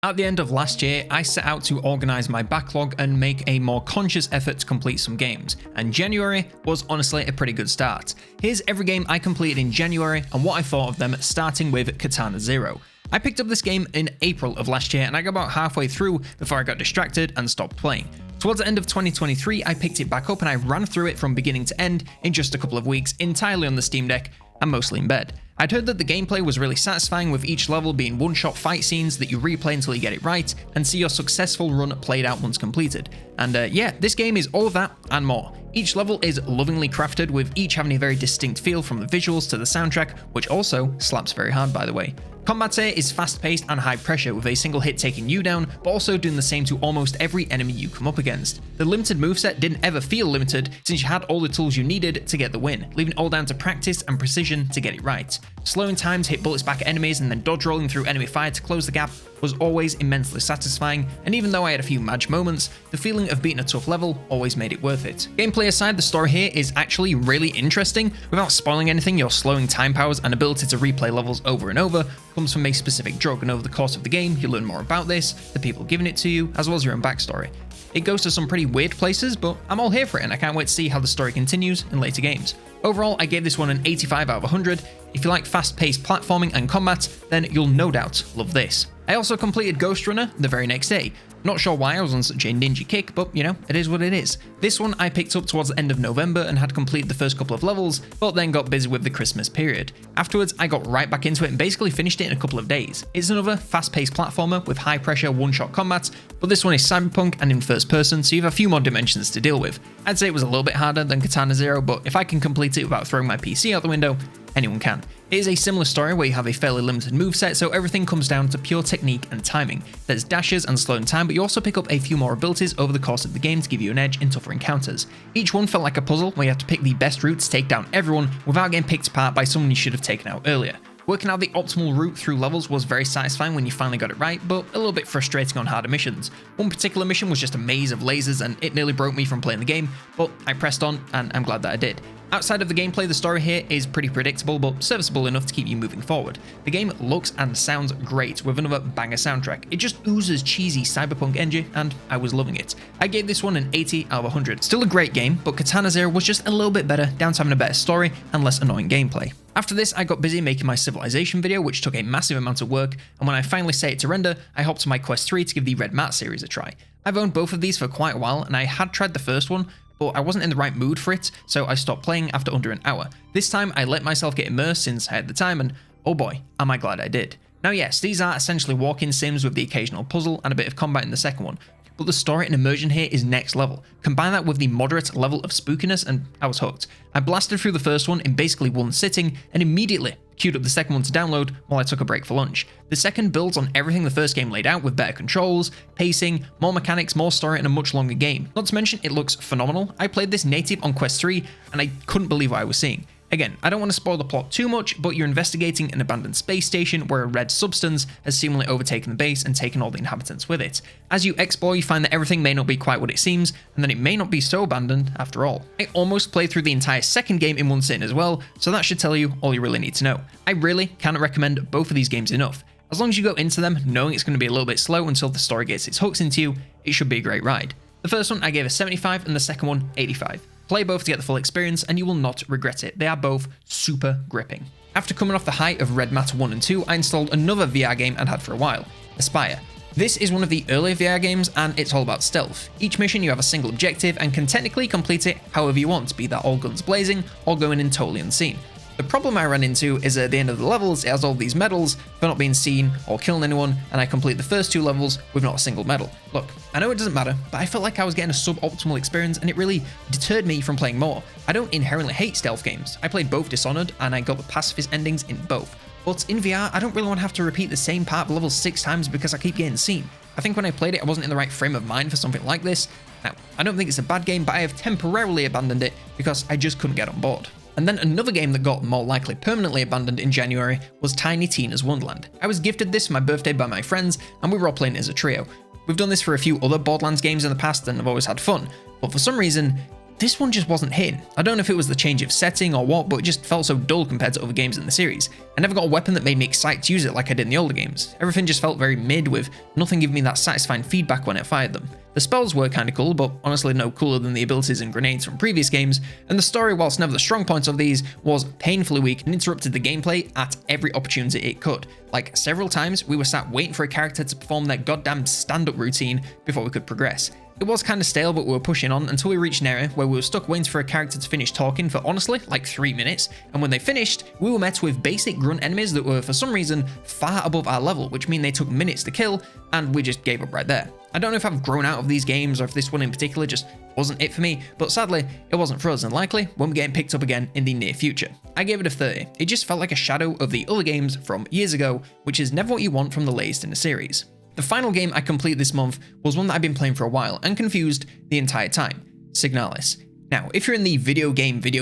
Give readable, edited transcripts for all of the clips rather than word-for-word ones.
At the end of last year, I set out to organise my backlog and make a more conscious effort to complete some games, and January was honestly a pretty good start. Here's every game I completed in January and what I thought of them, starting with Katana Zero. I picked up this game in April of last year and I got about halfway through before I got distracted and stopped playing. Towards the end of 2023, I picked it back up and I ran through it from beginning to end in just a couple of weeks, entirely on the Steam Deck and mostly in bed. I'd heard that the gameplay was really satisfying, with each level being one-shot fight scenes that you replay until you get it right and see your successful run played out once completed. And yeah, this game is all of that and more. Each level is lovingly crafted, with each having a very distinct feel from the visuals to the soundtrack, which also slaps very hard by the way. Combat here is fast-paced and high pressure, with a single hit taking you down, but also doing the same to almost every enemy you come up against. The limited moveset didn't ever feel limited, since you had all the tools you needed to get the win, leaving it all down to practice and precision to get it right. Slowing times, hit bullets back at enemies, and then dodge rolling through enemy fire to close the gap was always immensely satisfying, and even though I had a few match moments, the feeling of beating a tough level always made it worth it. Gameplay aside, the story here is actually really interesting. Without spoiling anything, your slowing time powers and ability to replay levels over and over comes from a specific drug, and over the course of the game, you learn more about this, the people giving it to you, as well as your own backstory. It goes to some pretty weird places, but I'm all here for it, and I can't wait to see how the story continues in later games. Overall, I gave this one an 85 out of 100. If you like fast-paced platforming and combat, then you'll no doubt love this. I also completed Ghost Runner the very next day. Not sure why I was on such a ninja kick, but you know, it is what it is. This one I picked up towards the end of November and had completed the first couple of levels, but then got busy with the Christmas period. Afterwards, I got right back into it and basically finished it in a couple of days. It's another fast-paced platformer with high-pressure one-shot combat, but this one is cyberpunk and in first person, so you have a few more dimensions to deal with. I'd say it was a little bit harder than Katana Zero, but if I can complete it without throwing my PC out the window, anyone can. It is a similar story where you have a fairly limited moveset, so everything comes down to pure technique and timing. There's dashes and slowing time, but you also pick up a few more abilities over the course of the game to give you an edge in tougher encounters. Each one felt like a puzzle where you have to pick the best route to take down everyone without getting picked apart by someone you should have taken out earlier. Working out the optimal route through levels was very satisfying when you finally got it right, but a little bit frustrating on harder missions. One particular mission was just a maze of lasers and it nearly broke me from playing the game, but I pressed on and I'm glad that I did. Outside of the gameplay, the story here is pretty predictable but serviceable enough to keep you moving forward. The game looks and sounds great with another banger soundtrack. It just oozes cheesy cyberpunk energy and I was loving it. I gave this one an 80 out of 100. Still a great game, but Katana Zero was just a little bit better, down to having a better story and less annoying gameplay. After this, I got busy making my Civilization video, which took a massive amount of work, and when I finally set it to render, I hopped to my Quest 3 to give the Red Mat series a try. I've owned both of these for quite a while, and I had tried the first one, but I wasn't in the right mood for it, so I stopped playing after under an hour. This time, I let myself get immersed since I had the time, and oh boy, am I glad I did. Now yes, these are essentially walk-in sims with the occasional puzzle and a bit of combat in the second one, but the story and immersion here is next level. Combine that with the moderate level of spookiness and I was hooked. I blasted through the first one in basically one sitting and immediately queued up the second one to download while I took a break for lunch. The second builds on everything the first game laid out, with better controls, pacing, more mechanics, more story, and a much longer game. Not to mention it looks phenomenal. I played this native on Quest 3 and I couldn't believe what I was seeing. Again, I don't want to spoil the plot too much, but you're investigating an abandoned space station where a red substance has seemingly overtaken the base and taken all the inhabitants with it. As you explore, you find that everything may not be quite what it seems, and that it may not be so abandoned after all. I almost played through the entire second game in one sitting as well, so that should tell you all you really need to know. I really cannot recommend both of these games enough. As long as you go into them knowing it's going to be a little bit slow until the story gets its hooks into you, it should be a great ride. The first one I gave a 75 and the second one 85. Play both to get the full experience and you will not regret it. They are both super gripping. After coming off the height of Red Matter 1 and 2, I installed another VR game I'd had for a while, Aspire. This is one of the earlier VR games and it's all about stealth. Each mission you have a single objective and can technically complete it however you want, be that all guns blazing or going in totally unseen. The problem I ran into is at the end of the levels, it has all these medals for not being seen or killing anyone, and I complete the first two levels with not a single medal. Look, I know it doesn't matter, but I felt like I was getting a suboptimal experience and it really deterred me from playing more. I don't inherently hate stealth games. I played both Dishonored and I got the pacifist endings in both. But in VR, I don't really want to have to repeat the same part of levels 6 times because I keep getting seen. I think when I played it, I wasn't in the right frame of mind for something like this. Now, I don't think it's a bad game, but I have temporarily abandoned it because I just couldn't get on board. And then another game that got more likely permanently abandoned in January was Tiny Tina's Wonderland. I was gifted this for my birthday by my friends and we were all playing it as a trio. We've done this for a few other Borderlands games in the past and I've always had fun, but for some reason, this one just wasn't hitting. I don't know if it was the change of setting or what, but it just felt so dull compared to other games in the series. I never got a weapon that made me excited to use it like I did in the older games. Everything just felt very mid, with nothing giving me that satisfying feedback when I fired them. The spells were kinda cool, but honestly no cooler than the abilities and grenades from previous games, and the story, whilst never the strong points of these, was painfully weak and interrupted the gameplay at every opportunity it could. Like, several times we were sat waiting for a character to perform their goddamn stand-up routine before we could progress. It was kinda stale, but we were pushing on until we reached an area where we were stuck waiting for a character to finish talking for honestly like 3 minutes, and when they finished, we were met with basic grunt enemies that were for some reason far above our level, which mean they took minutes to kill, and we just gave up right there. I don't know if I've grown out of these games or if this one in particular just wasn't it for me, but sadly, it wasn't for us and likely won't be getting picked up again in the near future. I gave it a 30. It just felt like a shadow of the other games from years ago, which is never what you want from the latest in the series. The final game I completed this month was one that I've been playing for a while and confused the entire time, Signalis. Now, if you're in the video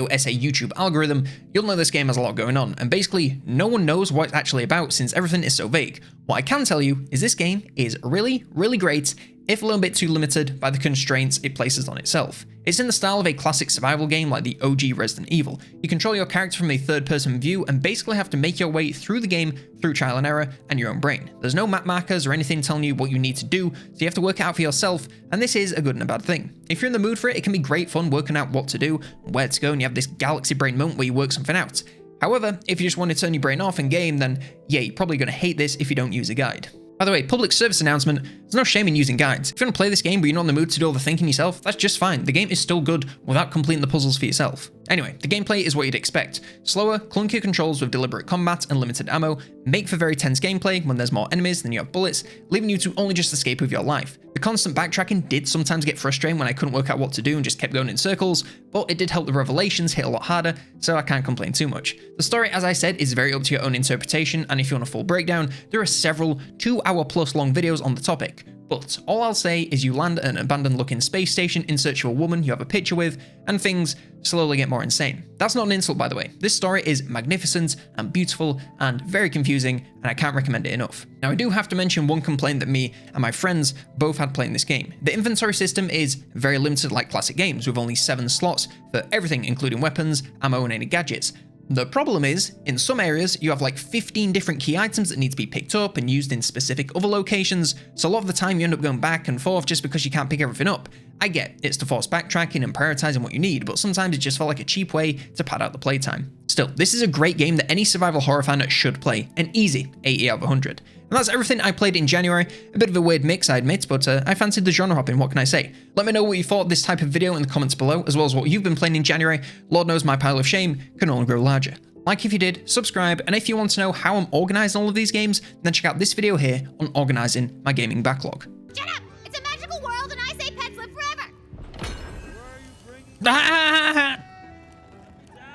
essay YouTube algorithm, you'll know this game has a lot going on, and basically no one knows what it's actually about since everything is so vague. What I can tell you is this game is really, really great, if a little bit too limited by the constraints it places on itself. It's in the style of a classic survival game like the OG Resident Evil. You control your character from a third-person view and basically have to make your way through the game through trial and error and your own brain. There's no map markers or anything telling you what you need to do, so you have to work it out for yourself, and this is a good and a bad thing. If you're in the mood for it, it can be great fun working out what to do, where to go, and you have this galaxy brain moment where you work something out. However, if you just want to turn your brain off in game, then yeah, you're probably going to hate this if you don't use a guide. By the way, public service announcement, there's no shame in using guides. If you want to play this game but you're not in the mood to do all the thinking yourself, that's just fine. The game is still good without completing the puzzles for yourself. Anyway, the gameplay is what you'd expect. Slower, clunkier controls with deliberate combat and limited ammo make for very tense gameplay when there's more enemies than you have bullets, leaving you to only just escape with your life. The constant backtracking did sometimes get frustrating when I couldn't work out what to do and just kept going in circles, but it did help the revelations hit a lot harder, so I can't complain too much. The story, as I said, is very up to your own interpretation, and if you want a full breakdown, there are several 2-hour-plus long videos on the topic. But all I'll say is you land at an abandoned looking space station in search of a woman you have a picture with, and things slowly get more insane. That's not an insult, by the way. This story is magnificent and beautiful and very confusing, and I can't recommend it enough. Now, I do have to mention one complaint that me and my friends both had playing this game. The inventory system is very limited like classic games, with only 7 slots for everything including weapons, ammo and any gadgets. The problem is, in some areas, you have like 15 different key items that need to be picked up and used in specific other locations, so a lot of the time you end up going back and forth just because you can't pick everything up. I get it's to force backtracking and prioritizing what you need, but sometimes it just felt like a cheap way to pad out the playtime. Still, this is a great game that any survival horror fan should play, an easy 80 out of 100. And that's everything I played in January. A bit of a weird mix, I admit, but I fancied the genre hopping, what can I say? Let me know what you thought of this type of video in the comments below, as well as what you've been playing in January. Lord knows my pile of shame can only grow larger. Like if you did, subscribe, and if you want to know how I'm organising all of these games, then check out this video here on organising my gaming backlog. Shut up! It's a magical world and I say pets live forever!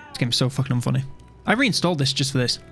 This game's so fucking unfunny. I reinstalled this just for this.